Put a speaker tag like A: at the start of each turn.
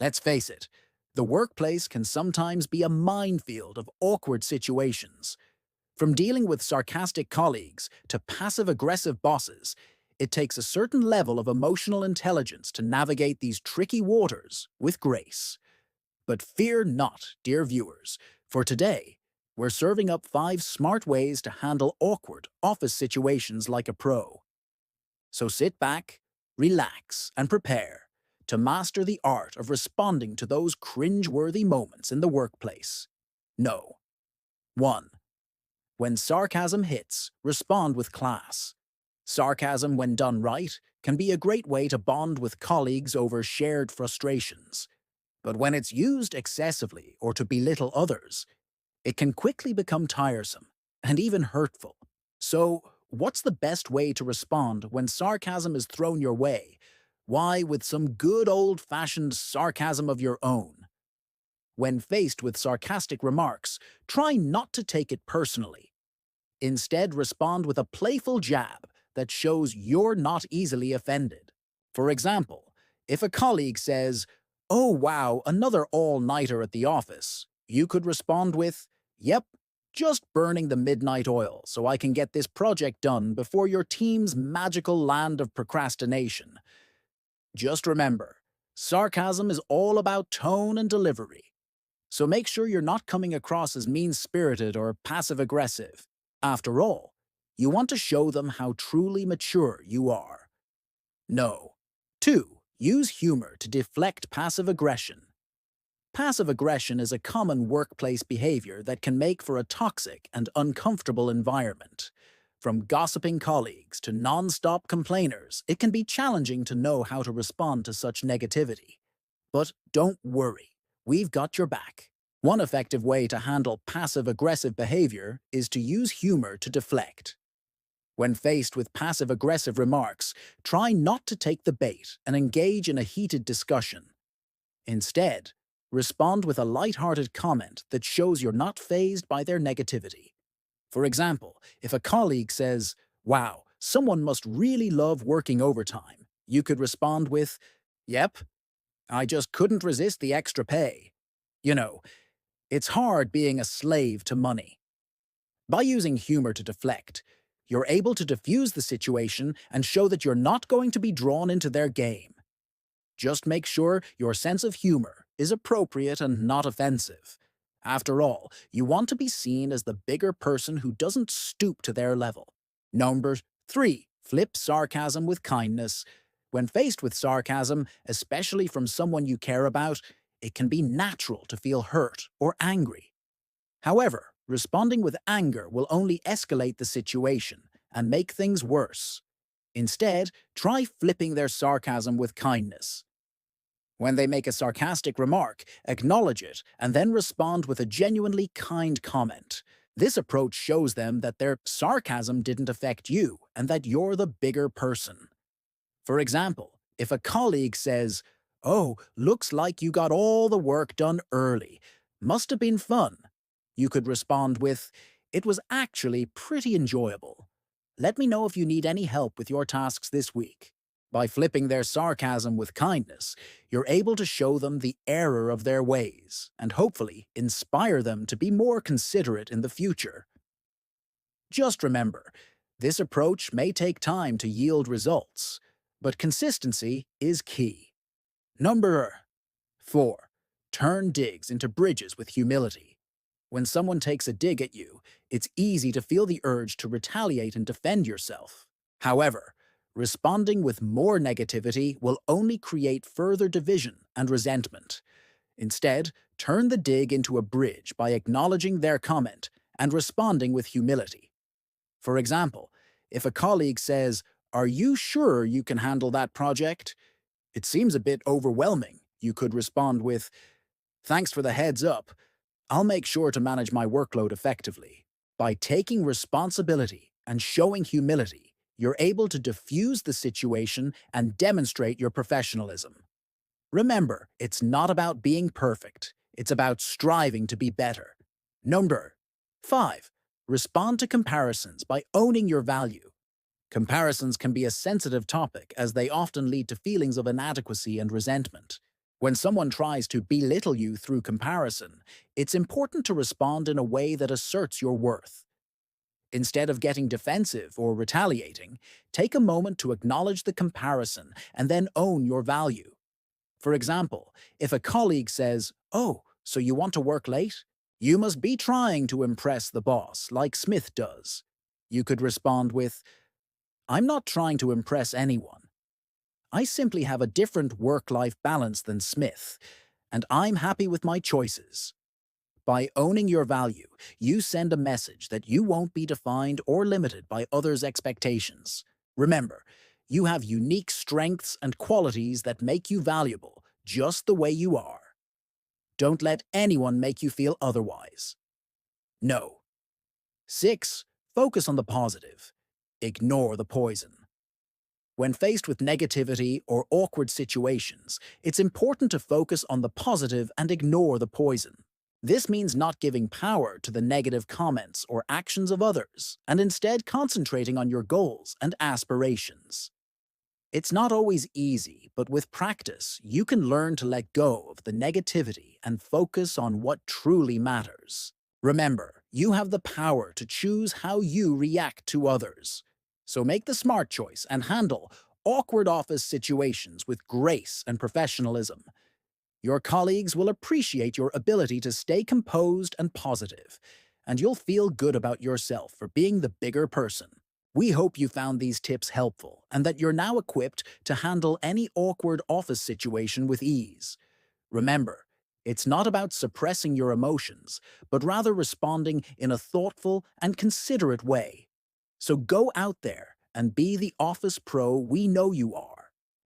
A: Let's face it, the workplace can sometimes be a minefield of awkward situations. From dealing with sarcastic colleagues to passive-aggressive bosses, it takes a certain level of emotional intelligence to navigate these tricky waters with grace. But fear not, dear viewers, for today, we're serving up 5 smart ways to handle awkward office situations like a pro. So sit back, relax, and prepare to master the art of responding to those cringe-worthy moments in the workplace. No. 1. When sarcasm hits, respond with class. Sarcasm, when done right, can be a great way to bond with colleagues over shared frustrations. But when it's used excessively or to belittle others, it can quickly become tiresome and even hurtful. So, what's the best way to respond when sarcasm is thrown your way? Why, with some good old-fashioned sarcasm of your own. When faced with sarcastic remarks, try not to take it personally. Instead, respond with a playful jab that shows you're not easily offended. For example, if a colleague says, "Oh wow, another all-nighter at the office," you could respond with, "Yep, just burning the midnight oil so I can get this project done before your team's magical land of procrastination." Just remember, sarcasm is all about tone and delivery. So make sure you're not coming across as mean-spirited or passive-aggressive. After all, you want to show them how truly mature you are. No. 2. Use humor to deflect passive aggression. Passive aggression is a common workplace behavior that can make for a toxic and uncomfortable environment. From gossiping colleagues to non-stop complainers, it can be challenging to know how to respond to such negativity. But don't worry, we've got your back. One effective way to handle passive-aggressive behavior is to use humor to deflect. When faced with passive-aggressive remarks, try not to take the bait and engage in a heated discussion. Instead, respond with a light-hearted comment that shows you're not fazed by their negativity. For example, if a colleague says, "Wow, someone must really love working overtime," you could respond with, "Yep, I just couldn't resist the extra pay." You know, it's hard being a slave to money. By using humor to deflect, you're able to diffuse the situation and show that you're not going to be drawn into their game. Just make sure your sense of humor is appropriate and not offensive. After all, you want to be seen as the bigger person who doesn't stoop to their level. Number 3. Flip sarcasm with kindness. When faced with sarcasm, especially from someone you care about, it can be natural to feel hurt or angry. However, responding with anger will only escalate the situation and make things worse. Instead, try flipping their sarcasm with kindness. When they make a sarcastic remark, acknowledge it and then respond with a genuinely kind comment. This approach shows them that their sarcasm didn't affect you and that you're the bigger person. For example, if a colleague says, "Oh, looks like you got all the work done early. Must have been fun," you could respond with, "It was actually pretty enjoyable. Let me know if you need any help with your tasks this week." By flipping their sarcasm with kindness, you're able to show them the error of their ways and hopefully inspire them to be more considerate in the future. Just remember, this approach may take time to yield results, but consistency is key. Number 4. Turn digs into bridges with humility. When someone takes a dig at you, it's easy to feel the urge to retaliate and defend yourself. However, responding with more negativity will only create further division and resentment. Instead, turn the dig into a bridge by acknowledging their comment and responding with humility. For example, if a colleague says, "Are you sure you can handle that project? It seems a bit overwhelming," you could respond with, "Thanks for the heads up. I'll make sure to manage my workload effectively." By taking responsibility and showing humility, you're able to diffuse the situation and demonstrate your professionalism. Remember, it's not about being perfect. It's about striving to be better. Number 5. Respond to comparisons by owning your value. Comparisons can be a sensitive topic as they often lead to feelings of inadequacy and resentment. When someone tries to belittle you through comparison, it's important to respond in a way that asserts your worth. Instead of getting defensive or retaliating, take a moment to acknowledge the comparison and then own your value. For example, if a colleague says, "Oh, so you want to work late? You must be trying to impress the boss, like Smith does." You could respond with, "I'm not trying to impress anyone. I simply have a different work-life balance than Smith, and I'm happy with my choices." By owning your value, you send a message that you won't be defined or limited by others' expectations. Remember, you have unique strengths and qualities that make you valuable, just the way you are. Don't let anyone make you feel otherwise. No. 6. Focus on the positive. Ignore the poison. When faced with negativity or awkward situations, it's important to focus on the positive and ignore the poison. This means not giving power to the negative comments or actions of others, and instead concentrating on your goals and aspirations. It's not always easy, but with practice, you can learn to let go of the negativity and focus on what truly matters. Remember, you have the power to choose how you react to others. So make the smart choice and handle awkward office situations with grace and professionalism. Your colleagues will appreciate your ability to stay composed and positive, and you'll feel good about yourself for being the bigger person. We hope you found these tips helpful and that you're now equipped to handle any awkward office situation with ease. Remember, it's not about suppressing your emotions, but rather responding in a thoughtful and considerate way. So go out there and be the office pro we know you are.